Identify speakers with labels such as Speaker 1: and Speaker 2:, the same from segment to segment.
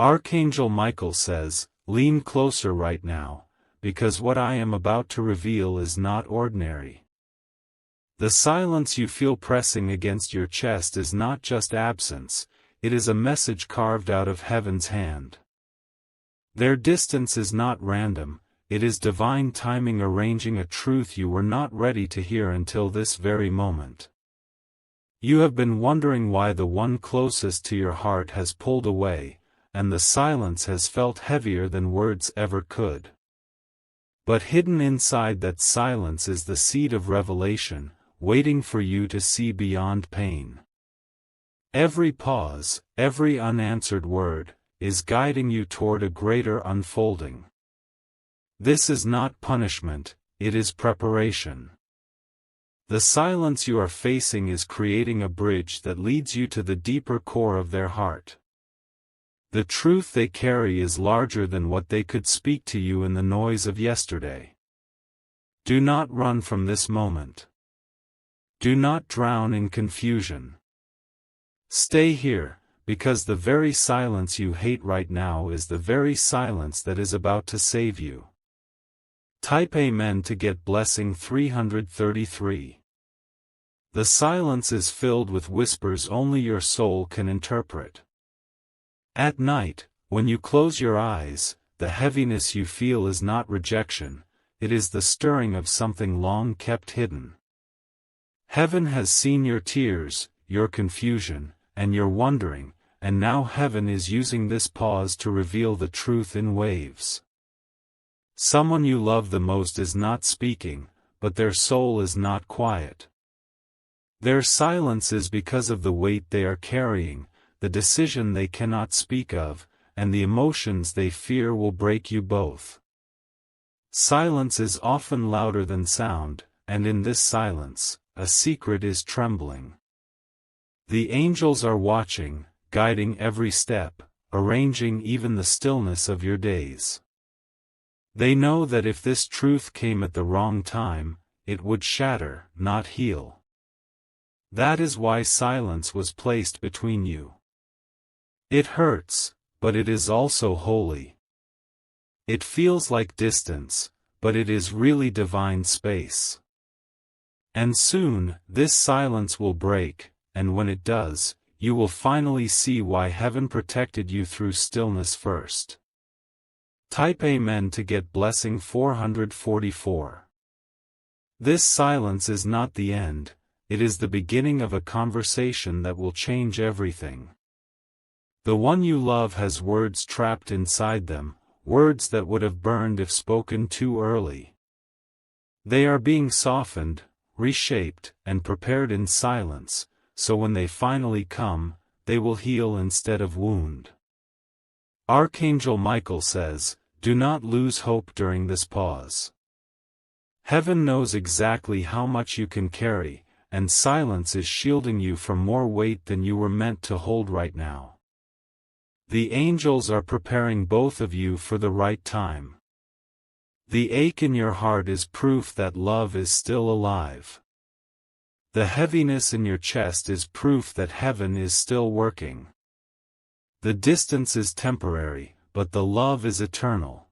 Speaker 1: Archangel Michael says, lean closer right now, because what I am about to reveal is not ordinary. The silence you feel pressing against your chest is not just absence, it is a message carved out of heaven's hand. Their distance is not random, it is divine timing arranging a truth you were not ready to hear until this very moment. You have been wondering why the one closest to your heart has pulled away, and the silence has felt heavier than words ever could. But hidden inside that silence is the seed of revelation, waiting for you to see beyond pain. Every pause, every unanswered word, is guiding you toward a greater unfolding. This is not punishment, it is preparation. The silence you are facing is creating a bridge that leads you to the deeper core of their heart. The truth they carry is larger than what they could speak to you in the noise of yesterday. Do not run from this moment. Do not drown in confusion. Stay here, because the very silence you hate right now is the very silence that is about to save you. Type Amen to get blessing 333. The silence is filled with whispers only your soul can interpret. At night, when you close your eyes, the heaviness you feel is not rejection, it is the stirring of something long kept hidden. Heaven has seen your tears, your confusion, and your wondering, and now heaven is using this pause to reveal the truth in waves. Someone you love the most is not speaking, but their soul is not quiet. Their silence is because of the weight they are carrying, the decision they cannot speak of, and the emotions they fear will break you both. Silence is often louder than sound, and in this silence, a secret is trembling. The angels are watching, guiding every step, arranging even the stillness of your days. They know that if this truth came at the wrong time, it would shatter, not heal. That is why silence was placed between you. It hurts, but it is also holy. It feels like distance, but it is really divine space. And soon, this silence will break, and when it does, you will finally see why heaven protected you through stillness first. Type Amen to get blessing 444. This silence is not the end, it is the beginning of a conversation that will change everything. The one you love has words trapped inside them, words that would have burned if spoken too early. They are being softened, reshaped, and prepared in silence, so when they finally come, they will heal instead of wound. Archangel Michael says, do not lose hope during this pause. Heaven knows exactly how much you can carry, and silence is shielding you from more weight than you were meant to hold right now. The angels are preparing both of you for the right time. The ache in your heart is proof that love is still alive. The heaviness in your chest is proof that heaven is still working. The distance is temporary, but the love is eternal.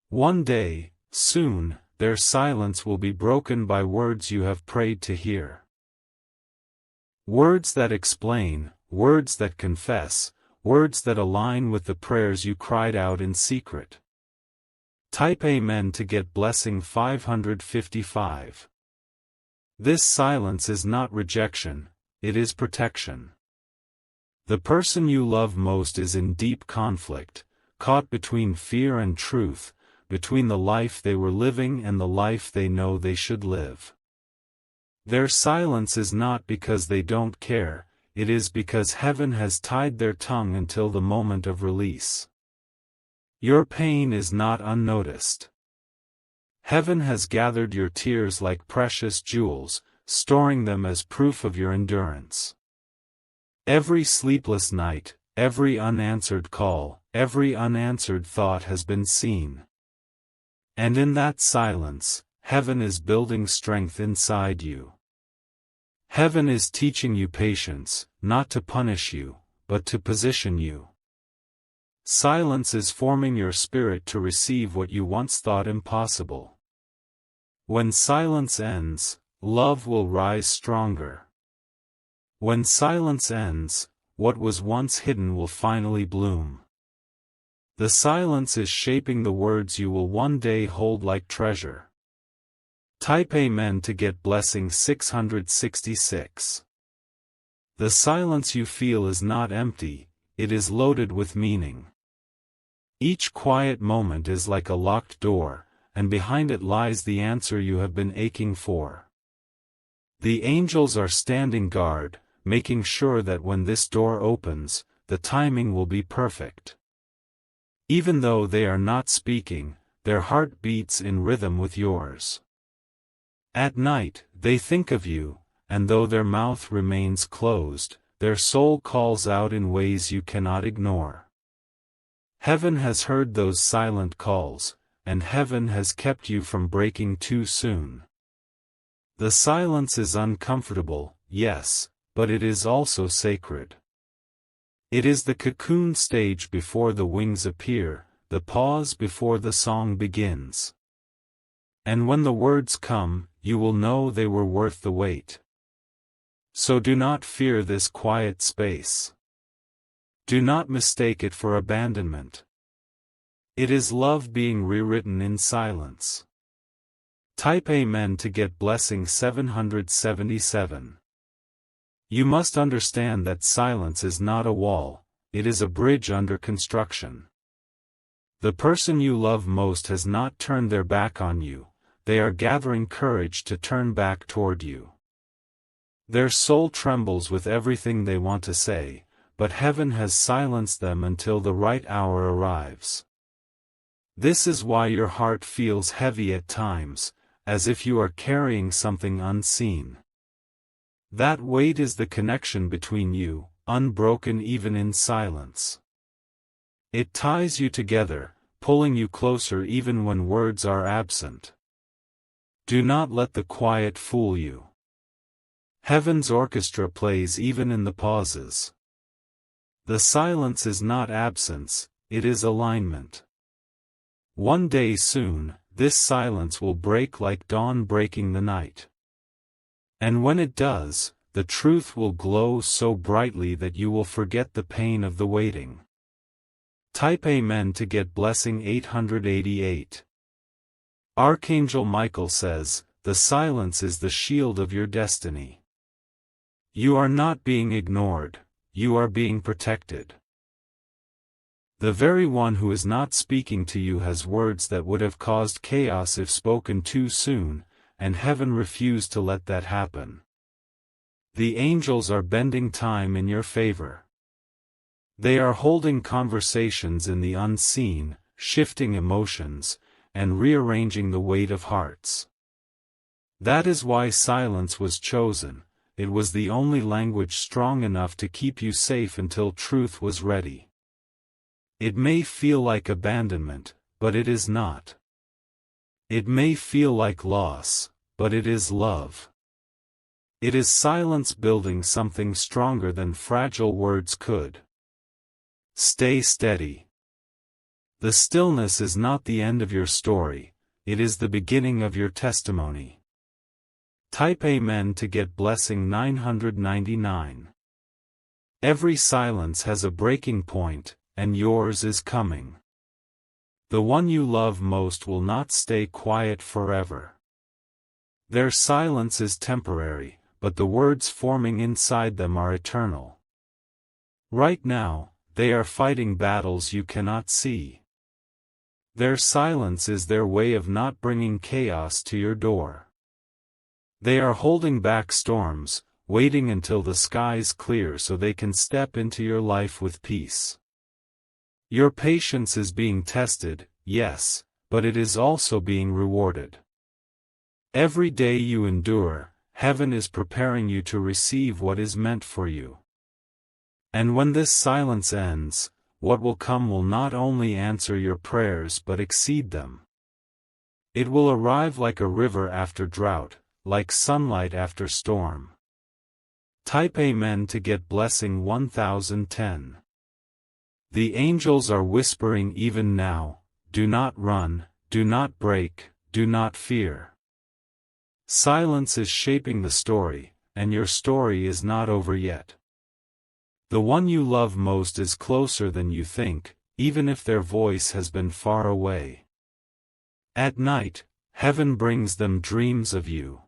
Speaker 1: One day, soon, their silence will be broken by words you have prayed to hear. Words that explain, words that confess, words that align with the prayers you cried out in secret. Type Amen to get blessing 555. This silence is not rejection, it is protection. The person you love most is in deep conflict, caught between fear and truth, between the life they were living and the life they know they should live. Their silence is not because they don't care, it is because heaven has tied their tongue until the moment of release. Your pain is not unnoticed. Heaven has gathered your tears like precious jewels, storing them as proof of your endurance. Every sleepless night, every unanswered call, every unanswered thought has been seen. And in that silence, heaven is building strength inside you. Heaven is teaching you patience, not to punish you, but to position you. Silence is forming your spirit to receive what you once thought impossible. When silence ends, love will rise stronger. When silence ends, what was once hidden will finally bloom. The silence is shaping the words you will one day hold like treasure. Type Amen to get blessing 666. The silence you feel is not empty, it is loaded with meaning. Each quiet moment is like a locked door, and behind it lies the answer you have been aching for. The angels are standing guard, making sure that when this door opens, the timing will be perfect. Even though they are not speaking, their heart beats in rhythm with yours. At night, they think of you, and though their mouth remains closed, their soul calls out in ways you cannot ignore. Heaven has heard those silent calls, and heaven has kept you from breaking too soon. The silence is uncomfortable, yes, but it is also sacred. It is the cocoon stage before the wings appear, the pause before the song begins. And when the words come, you will know they were worth the wait. So do not fear this quiet space. Do not mistake it for abandonment. It is love being rewritten in silence. Type Amen to get blessing 777. You must understand that silence is not a wall, it is a bridge under construction. The person you love most has not turned their back on you, they are gathering courage to turn back toward you. Their soul trembles with everything they want to say, but heaven has silenced them until the right hour arrives. This is why your heart feels heavy at times, as if you are carrying something unseen. That weight is the connection between you, unbroken even in silence. It ties you together, pulling you closer even when words are absent. Do not let the quiet fool you. Heaven's orchestra plays even in the pauses. The silence is not absence, it is alignment. One day soon, this silence will break like dawn breaking the night. And when it does, the truth will glow so brightly that you will forget the pain of the waiting. Type Amen to get blessing 888. Archangel Michael says, the silence is the shield of your destiny. You are not being ignored, you are being protected. The very one who is not speaking to you has words that would have caused chaos if spoken too soon, and heaven refused to let that happen. The angels are bending time in your favor. They are holding conversations in the unseen, shifting emotions, and rearranging the weight of hearts. That is why silence was chosen, it was the only language strong enough to keep you safe until truth was ready. It may feel like abandonment, but it is not. It may feel like loss, but it is love. It is silence building something stronger than fragile words could. Stay steady. The stillness is not the end of your story, it is the beginning of your testimony. Type Amen to get blessing 999. Every silence has a breaking point, and yours is coming. The one you love most will not stay quiet forever. Their silence is temporary, but the words forming inside them are eternal. Right now, they are fighting battles you cannot see. Their silence is their way of not bringing chaos to your door. They are holding back storms, waiting until the skies clear so they can step into your life with peace. Your patience is being tested, yes, but it is also being rewarded. Every day you endure, heaven is preparing you to receive what is meant for you. And when this silence ends, what will come will not only answer your prayers but exceed them. It will arrive like a river after drought, like sunlight after storm. Type Amen to get blessing 1010. The angels are whispering even now, do not run, do not break, do not fear. Silence is shaping the story, and your story is not over yet. The one you love most is closer than you think, even if their voice has been far away. At night, heaven brings them dreams of you.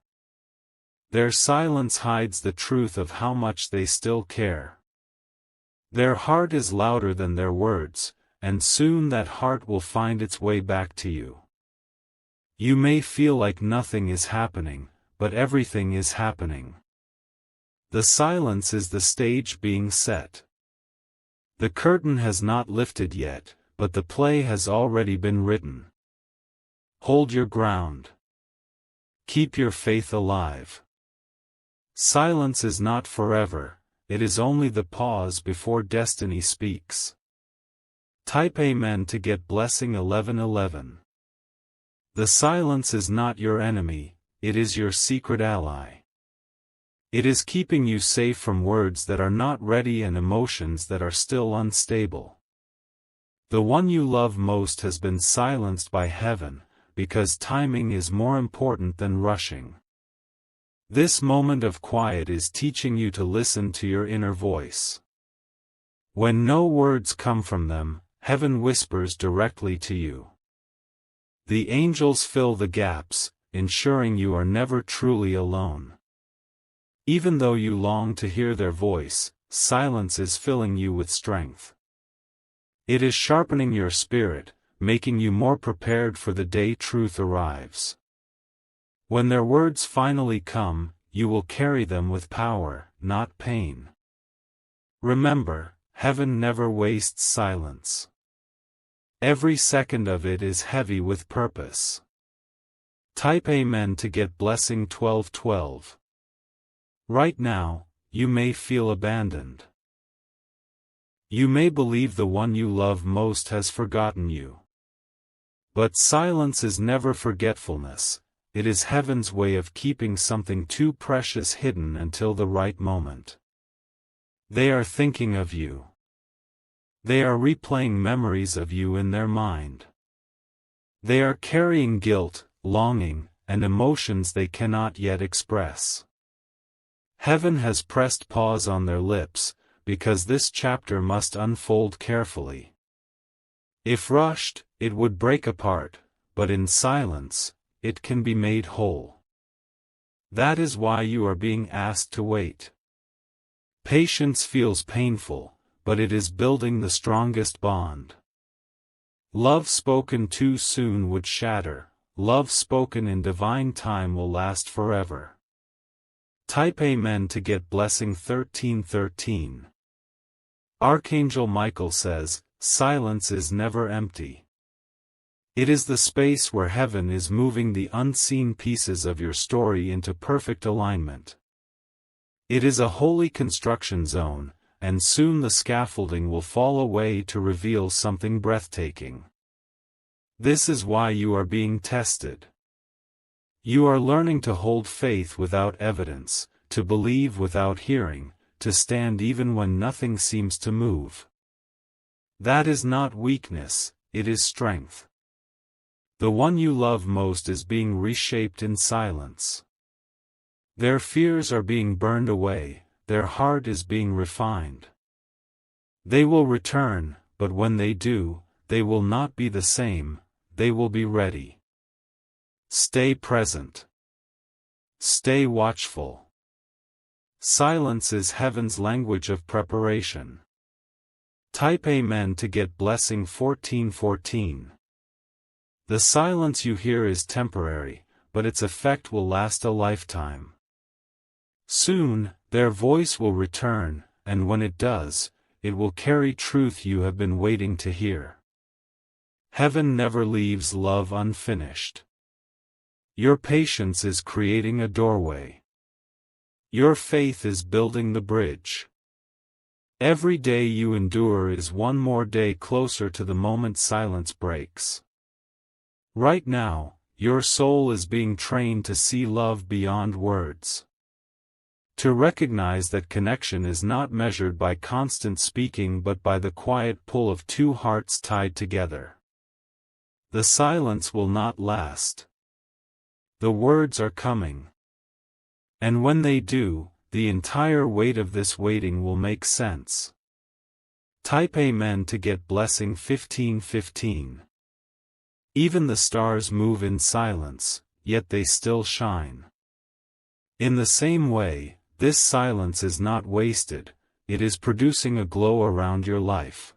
Speaker 1: Their silence hides the truth of how much they still care. Their heart is louder than their words, and soon that heart will find its way back to you. You may feel like nothing is happening, but everything is happening. The silence is the stage being set. The curtain has not lifted yet, but the play has already been written. Hold your ground. Keep your faith alive. Silence is not forever, it is only the pause before destiny speaks. Type Amen to get blessing 1111. The silence is not your enemy, it is your secret ally. It is keeping you safe from words that are not ready and emotions that are still unstable. The one you love most has been silenced by heaven, because timing is more important than rushing. This moment of quiet is teaching you to listen to your inner voice. When no words come from them, heaven whispers directly to you. The angels fill the gaps, ensuring you are never truly alone. Even though you long to hear their voice, silence is filling you with strength. It is sharpening your spirit, making you more prepared for the day truth arrives. When their words finally come, you will carry them with power, not pain. Remember, heaven never wastes silence. Every second of it is heavy with purpose. Type Amen to get blessing 1212. Right now, you may feel abandoned. You may believe the one you love most has forgotten you. But silence is never forgetfulness, it is heaven's way of keeping something too precious hidden until the right moment. They are thinking of you. They are replaying memories of you in their mind. They are carrying guilt, longing, and emotions they cannot yet express. Heaven has pressed pause on their lips, because this chapter must unfold carefully. If rushed, it would break apart, but in silence, it can be made whole. That is why you are being asked to wait. Patience feels painful, but it is building the strongest bond. Love spoken too soon would shatter, love spoken in divine time will last forever. Type Amen to get blessing 1313. Archangel Michael says, silence is never empty. It is the space where heaven is moving the unseen pieces of your story into perfect alignment. It is a holy construction zone, and soon the scaffolding will fall away to reveal something breathtaking. This is why you are being tested. You are learning to hold faith without evidence, to believe without hearing, to stand even when nothing seems to move. That is not weakness, it is strength. The one you love most is being reshaped in silence. Their fears are being burned away, their heart is being refined. They will return, but when they do, they will not be the same, they will be ready. Stay present. Stay watchful. Silence is heaven's language of preparation. Type Amen to get blessing 1414. The silence you hear is temporary, but its effect will last a lifetime. Soon, their voice will return, and when it does, it will carry truth you have been waiting to hear. Heaven never leaves love unfinished. Your patience is creating a doorway. Your faith is building the bridge. Every day you endure is one more day closer to the moment silence breaks. Right now, your soul is being trained to see love beyond words. To recognize that connection is not measured by constant speaking but by the quiet pull of two hearts tied together. The silence will not last. The words are coming. And when they do, the entire weight of this waiting will make sense. Type Amen to get blessing 1515. Even the stars move in silence, yet they still shine. In the same way, this silence is not wasted, it is producing a glow around your life.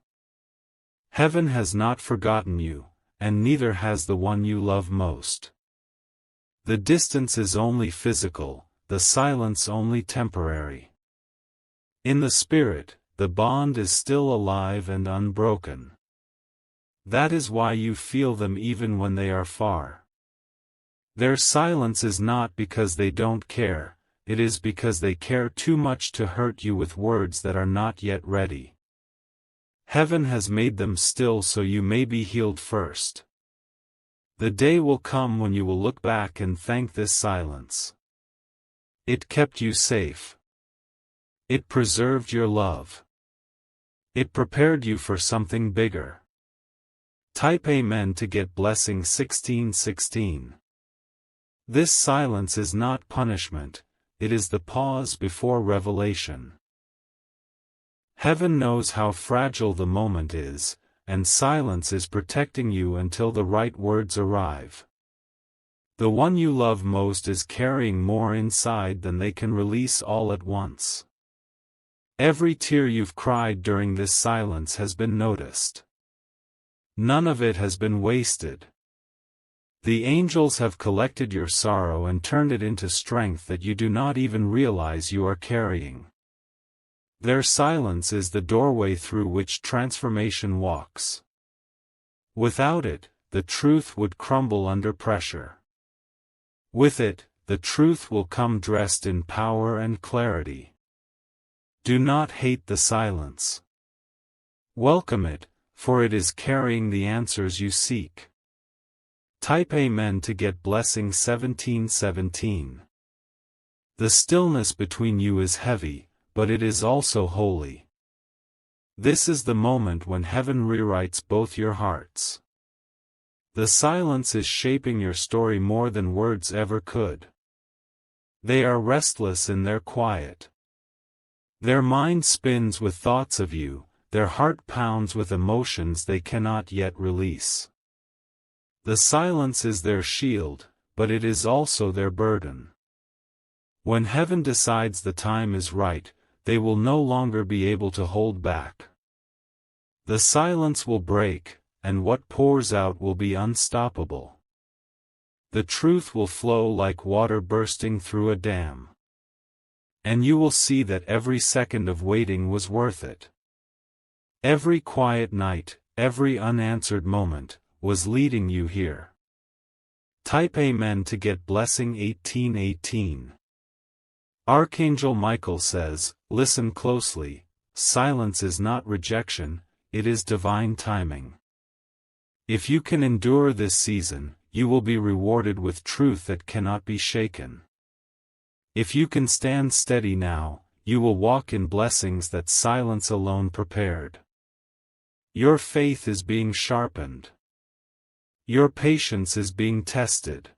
Speaker 1: Heaven has not forgotten you, and neither has the one you love most. The distance is only physical, the silence only temporary. In the spirit, the bond is still alive and unbroken. That is why you feel them even when they are far. Their silence is not because they don't care, it is because they care too much to hurt you with words that are not yet ready. Heaven has made them still so you may be healed first. The day will come when you will look back and thank this silence. It kept you safe. It preserved your love. It prepared you for something bigger. Type Amen to get blessing 1616. This silence is not punishment, it is the pause before revelation. Heaven knows how fragile the moment is, and silence is protecting you until the right words arrive. The one you love most is carrying more inside than they can release all at once. Every tear you've cried during this silence has been noticed. None of it has been wasted. The angels have collected your sorrow and turned it into strength that you do not even realize you are carrying. Their silence is the doorway through which transformation walks. Without it, the truth would crumble under pressure. With it, the truth will come dressed in power and clarity. Do not hate the silence. Welcome it, for it is carrying the answers you seek. Type Amen to get blessing 1717. The stillness between you is heavy, but it is also holy. This is the moment when heaven rewrites both your hearts. The silence is shaping your story more than words ever could. They are restless in their quiet. Their mind spins with thoughts of you, their heart pounds with emotions they cannot yet release. The silence is their shield, but it is also their burden. When heaven decides the time is right, they will no longer be able to hold back. The silence will break, and what pours out will be unstoppable. The truth will flow like water bursting through a dam. And you will see that every second of waiting was worth it. Every quiet night, every unanswered moment, was leading you here. Type Amen to get blessing 1818. Archangel Michael says, listen closely, silence is not rejection, it is divine timing. If you can endure this season, you will be rewarded with truth that cannot be shaken. If you can stand steady now, you will walk in blessings that silence alone prepared. Your faith is being sharpened. Your patience is being tested.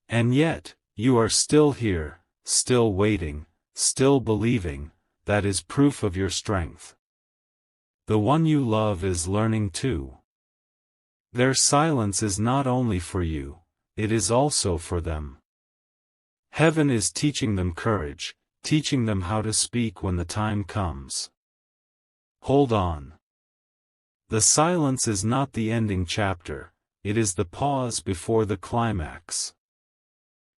Speaker 1: And yet, you are still here, still waiting, still believing, that is proof of your strength. The one you love is learning too. Their silence is not only for you, it is also for them. Heaven is teaching them courage, teaching them how to speak when the time comes. Hold on. The silence is not the ending chapter, it is the pause before the climax.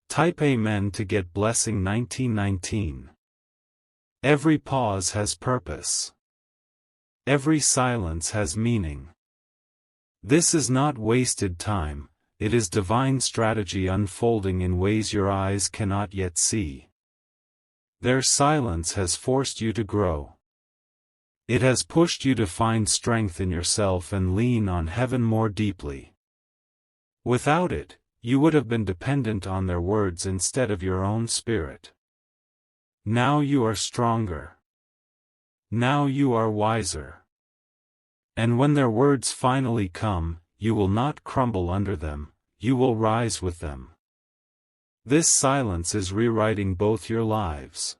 Speaker 1: Type Amen to get blessing 1919. Every pause has purpose. Every silence has meaning. This is not wasted time, it is divine strategy unfolding in ways your eyes cannot yet see. Their silence has forced you to grow. It has pushed you to find strength in yourself and lean on heaven more deeply. Without it, you would have been dependent on their words instead of your own spirit. Now you are stronger. Now you are wiser. And when their words finally come, you will not crumble under them, you will rise with them. This silence is rewriting both your lives.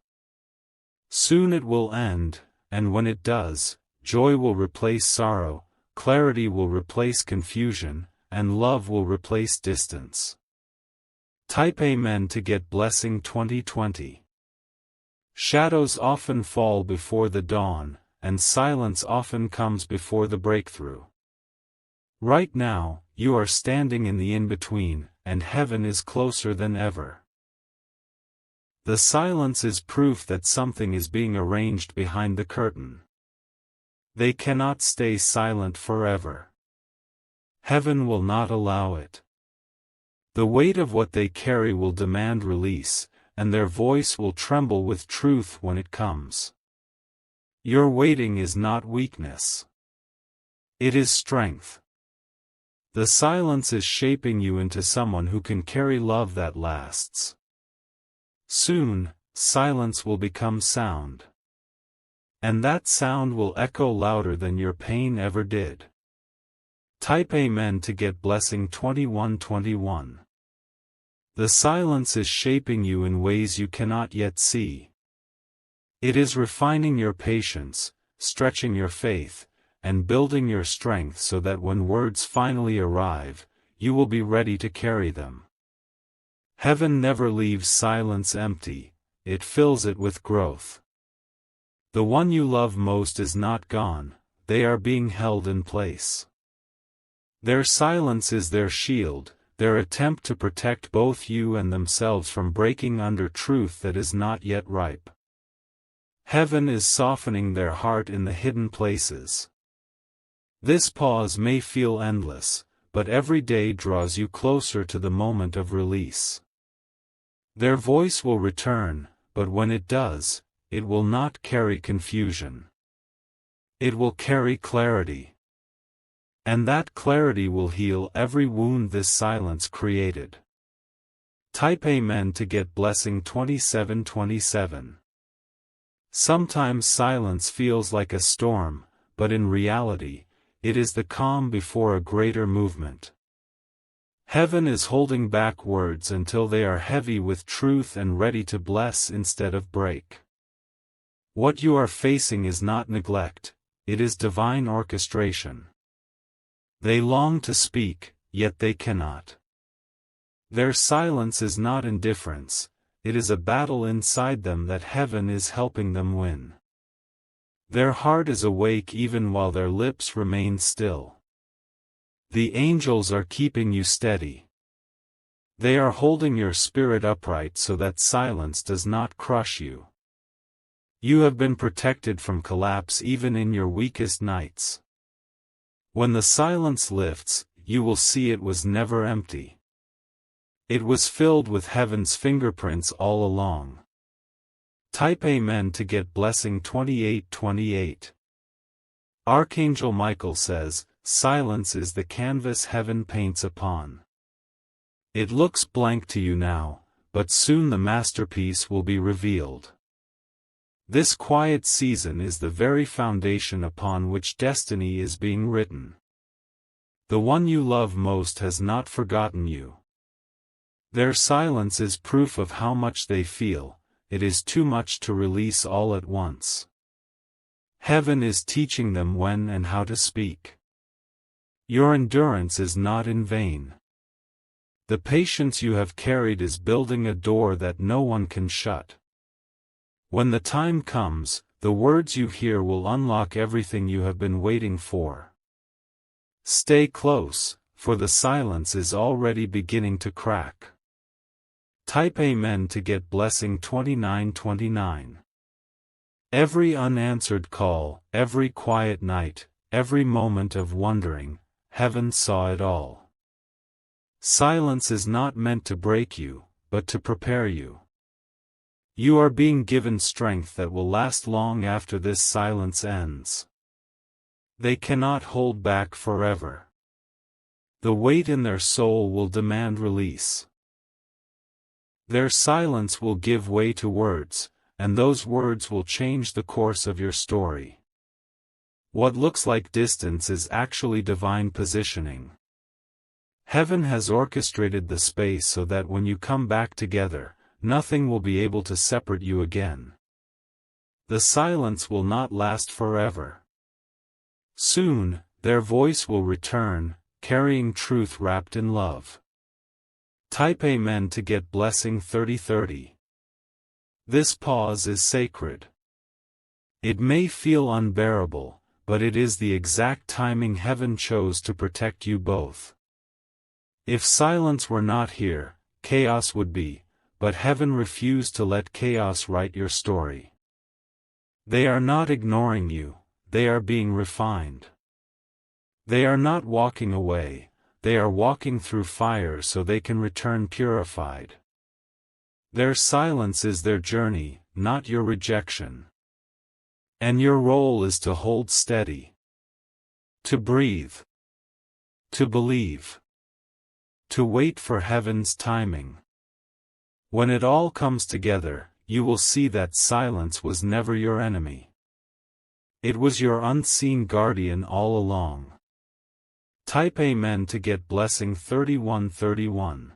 Speaker 1: Soon it will end, and when it does, joy will replace sorrow, clarity will replace confusion, and love will replace distance. Type Amen to get blessing 2020. Shadows often fall before the dawn, and silence often comes before the breakthrough. Right now, you are standing in the in-between, and heaven is closer than ever. The silence is proof that something is being arranged behind the curtain. They cannot stay silent forever. Heaven will not allow it. The weight of what they carry will demand release, and their voice will tremble with truth when it comes. Your waiting is not weakness. It is strength. The silence is shaping you into someone who can carry love that lasts. Soon, silence will become sound. And that sound will echo louder than your pain ever did. Type Amen to get blessing 2121. The silence is shaping you in ways you cannot yet see. It is refining your patience, stretching your faith, and building your strength so that when words finally arrive, you will be ready to carry them. Heaven never leaves silence empty, it fills it with growth. The one you love most is not gone, they are being held in place. Their silence is their shield, their attempt to protect both you and themselves from breaking under truth that is not yet ripe. Heaven is softening their heart in the hidden places. This pause may feel endless, but every day draws you closer to the moment of release. Their voice will return, but when it does, it will not carry confusion. It will carry clarity. And that clarity will heal every wound this silence created. Type Amen to get blessing 2727. Sometimes silence feels like a storm, but in reality, it is the calm before a greater movement. Heaven is holding back words until they are heavy with truth and ready to bless instead of break. What you are facing is not neglect, it is divine orchestration. They long to speak, yet they cannot. Their silence is not indifference, it is a battle inside them that heaven is helping them win. Their heart is awake even while their lips remain still. The angels are keeping you steady. They are holding your spirit upright so that silence does not crush you. You have been protected from collapse even in your weakest nights. When the silence lifts, you will see it was never empty. It was filled with heaven's fingerprints all along. Type Amen to get blessing 2828. Archangel Michael says, silence is the canvas heaven paints upon. It looks blank to you now, but soon the masterpiece will be revealed. This quiet season is the very foundation upon which destiny is being written. The one you love most has not forgotten you. Their silence is proof of how much they feel. It is too much to release all at once. Heaven is teaching them when and how to speak. Your endurance is not in vain. The patience you have carried is building a door that no one can shut. When the time comes, the words you hear will unlock everything you have been waiting for. Stay close, for the silence is already beginning to crack. Type Amen to get blessing 2929. Every unanswered call, every quiet night, every moment of wondering, heaven saw it all. Silence is not meant to break you, but to prepare you. You are being given strength that will last long after this silence ends. They cannot hold back forever. The weight in their soul will demand release. Their silence will give way to words, and those words will change the course of your story. What looks like distance is actually divine positioning. Heaven has orchestrated the space so that when you come back together, nothing will be able to separate you again. The silence will not last forever. Soon, their voice will return, carrying truth wrapped in love. Type Amen to get blessing 3030. This pause is sacred. It may feel unbearable, but it is the exact timing heaven chose to protect you both. If silence were not here, chaos would be, but heaven refused to let chaos write your story. They are not ignoring you, they are being refined. They are not walking away, they are walking through fire so they can return purified. Their silence is their journey, not your rejection. And your role is to hold steady. To breathe. To believe. To wait for heaven's timing. When it all comes together, you will see that silence was never your enemy. It was your unseen guardian all along. Type Amen to get blessing 3131.